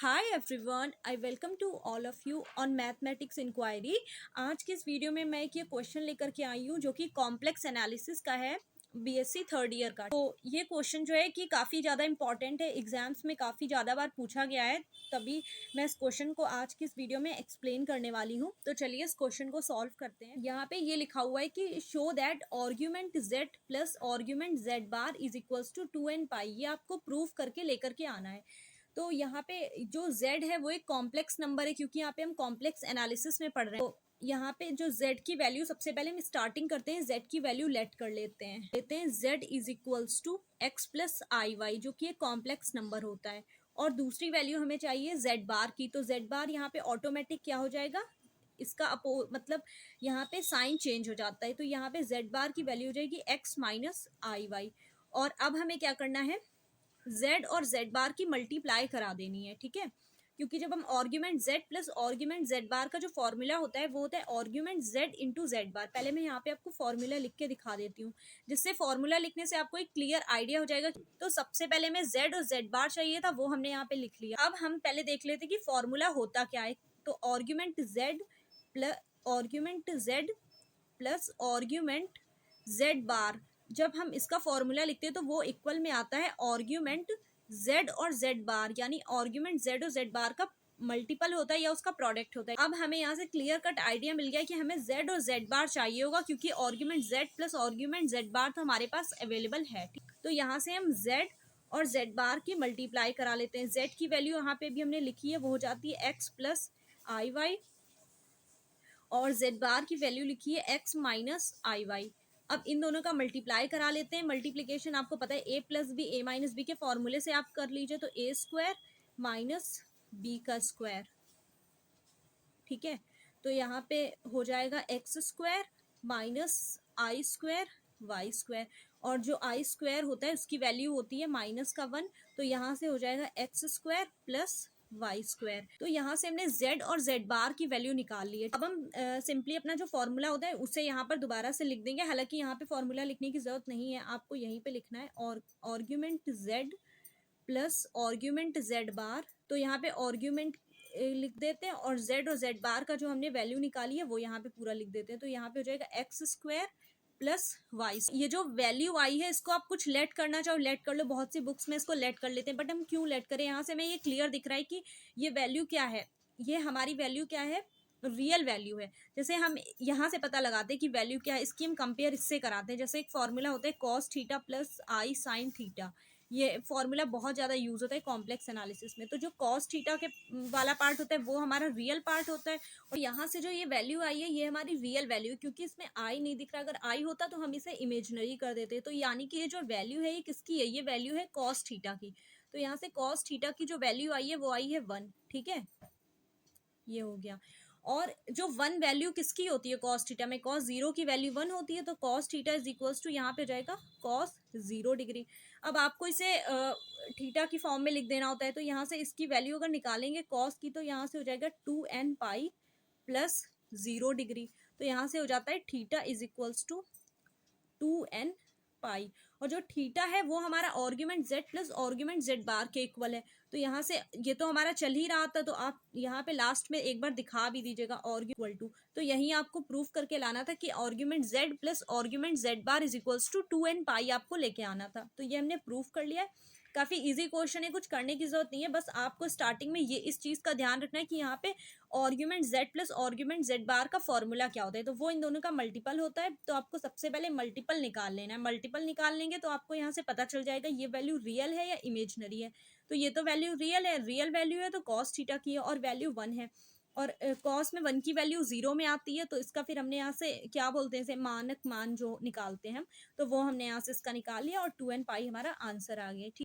Hi everyone, I welcome to all of you on mathematics inquiry. आज के इस video में मैं एक ये क्वेश्चन लेकर के आई हूँ जो कि कॉम्प्लेक्स एनालिसिस का है, बीएससी थर्ड ईयर का। तो ये क्वेश्चन जो है कि काफ़ी ज़्यादा इंपॉर्टेंट है, एग्जाम्स में काफ़ी ज़्यादा बार पूछा गया है, तभी मैं इस क्वेश्चन को आज की इस वीडियो में एक्सप्लेन करने वाली हूँ। तो चलिए इस क्वेश्चन को सॉल्व करते हैं। यहाँ पे ये लिखा हुआ है कि show that argument z plus argument z bar is equals to 2n pi. ये आपको प्रूफ करके लेकर के आना है। तो यहाँ पे जो z है वो एक कॉम्प्लेक्स नंबर है, क्योंकि यहाँ पे हम कॉम्प्लेक्स एनालिसिस में पढ़ रहे हैं। तो यहाँ पे जो z की वैल्यू, सबसे पहले हम स्टार्टिंग करते हैं, z की वैल्यू लेट कर लेते हैं z is equals to x plus i y, जो कि एक कॉम्प्लेक्स नंबर होता है। और दूसरी वैल्यू हमें चाहिए z बार की। तो z बार यहाँ पे ऑटोमेटिक क्या हो जाएगा, इसका मतलब यहाँ पे साइन चेंज हो जाता है। तो यहाँ पे z बार की वैल्यू हो जाएगी x माइनस आई वाई। और अब हमें क्या करना है, z और z बार की मल्टीप्लाई करा देनी है, ठीक है। क्योंकि जब हम argument z plus argument z बार का जो फॉर्मूला होता है वो होता है आर्ग्यूमेंट z इंटू z बार। पहले मैं यहाँ पे आपको फॉर्मूला लिख के दिखा देती हूँ, जिससे फॉर्मूला लिखने से आपको एक क्लियर आइडिया हो जाएगा। तो सबसे पहले मैं z और z बार चाहिए था, वो हमने यहाँ पे लिख लिया। अब हम पहले देख लेते कि फॉर्मूला होता क्या है। तो argument z plus argument z बार, जब हम इसका फॉर्मूला लिखते हैं तो वो इक्वल में आता है आर्ग्यूमेंट z और z बार, यानी आर्ग्यूमेंट z और z बार का मल्टीपल होता है या उसका प्रोडक्ट होता है। अब हमें यहाँ से क्लियर कट आइडिया मिल गया कि हमें z और z बार चाहिए होगा, क्योंकि argument z plus argument z बार तो हमारे पास अवेलेबल है। तो यहाँ से हम z और z बार की मल्टीप्लाई करा लेते हैं। z की वैल्यू यहाँ पे भी हमने लिखी है, वो हो जाती है x प्लस आई वाई, और z बार की वैल्यू लिखी है x माइनस आई वाई। अब इन दोनों का मल्टीप्लाई करा लेते हैं। मल्टीप्लिकेशन आपको पता है a plus b a minus b के फॉर्मूले से आप कर लीजिए। तो a स्क्वायर माइनस बी का स्क्वायर, ठीक है। तो यहाँ पे हो जाएगा x square minus i square y square, और जो आई स्क्वायर होता है उसकी वैल्यू होती है माइनस का 1। तो यहाँ से हो जाएगा x square plus y square. तो यहाँ से हमने z और z बार की वैल्यू निकाल ली है। अब हम सिंपली अपना जो फॉर्मूला होता है उसे यहाँ पर दोबारा से लिख देंगे। हालांकि यहाँ पे फॉर्मूला लिखने की जरूरत नहीं है, आपको यहीं पे लिखना है और argument z plus argument z बार। तो यहाँ पे आर्ग्यूमेंट लिख देते हैं और z बार का जो हमने वैल्यू निकाली है वो यहाँ पे पूरा लिख देते हैं। तो यहाँ पे हो जाएगा एक्स स्क्वायर प्लस वाई। ये जो वैल्यू आई है इसको आप कुछ लेट करना चाहो लेट कर लो, बहुत सी बुक्स में इसको लेट कर लेते हैं, बट हम क्यों लेट करें। यहाँ से हमें ये क्लियर दिख रहा है कि ये वैल्यू क्या है, ये हमारी वैल्यू क्या है, रियल वैल्यू है। जैसे हम यहाँ से पता लगाते हैं कि वैल्यू क्या है, इसकी हम कंपेयर इससे कराते हैं। जैसे एक फॉर्मूला होता है कॉस थीटा प्लस आई साइन थीटा, ये फॉर्मूला बहुत ज़्यादा यूज होता है कॉम्प्लेक्स एनालिसिस में। तो जो कॉस थीटा के वाला पार्ट होता है वो हमारा रियल पार्ट होता है, और यहाँ से जो ये वैल्यू आई है ये हमारी रियल वैल्यू है। क्योंकि इसमें आई नहीं दिख रहा, अगर आई होता तो हम इसे इमेजिनरी कर देते। तो यानी कि ये जो वैल्यू है ये किसकी है, ये वैल्यू है कॉस थीटा की। तो यहाँ से कॉस थीटा की जो वैल्यू आई है वो आई है 1, ठीक है, ये हो गया। और जो 1 वैल्यू किसकी होती है कॉस थीटा में, कॉस 0 की वैल्यू 1 होती है। तो cos theta is equals to यहाँ पे जाएगा कॉस 0 डिग्री। अब आपको इसे थीटा की फॉर्म में लिख देना होता है। तो यहाँ से इसकी वैल्यू अगर निकालेंगे कॉस की, तो यहाँ से हो जाएगा 2n पाई प्लस 0 डिग्री। तो यहाँ से हो जाता है theta is equals to 2n pi. और जो थीटा है वो हमारा argument z plus argument z bar के इक्वल है। तो यहाँ से ये तो हमारा चल ही रहा था, तो आप यहाँ पे लास्ट में एक बार दिखा भी दीजिएगा आर्ग्यूमेंट टू। तो यही आपको प्रूफ करके लाना था कि argument z plus argument z bar is equals to 2n pi आपको लेके आना था। तो ये हमने प्रूफ कर लिया है। काफी इजी क्वेश्चन है, कुछ करने की जरूरत नहीं है, बस आपको स्टार्टिंग में ये इस चीज का ध्यान रखना है कि यहाँ पे argument z plus argument z बार का फॉर्मूला क्या होता है। तो वो इन दोनों का मल्टीपल होता है। तो आपको सबसे पहले मल्टीपल निकाल लेना है। मल्टीपल निकाल लेंगे तो आपको यहाँ से पता चल जाएगा ये वैल्यू रियल है या इमेजनरी है। तो ये तो वैल्यू रियल है, रियल वैल्यू है तो कॉस थीटा की है, और वैल्यू 1 है, और कॉस में 1 की वैल्यू 0 में आती है। तो इसका फिर हमने यहाँ से क्या बोलते हैं, मानक मान जो निकालते हैं, तो वो हमने यहाँ से इसका निकाल लिया और 2n पाई हमारा आंसर आ गया, ठीक।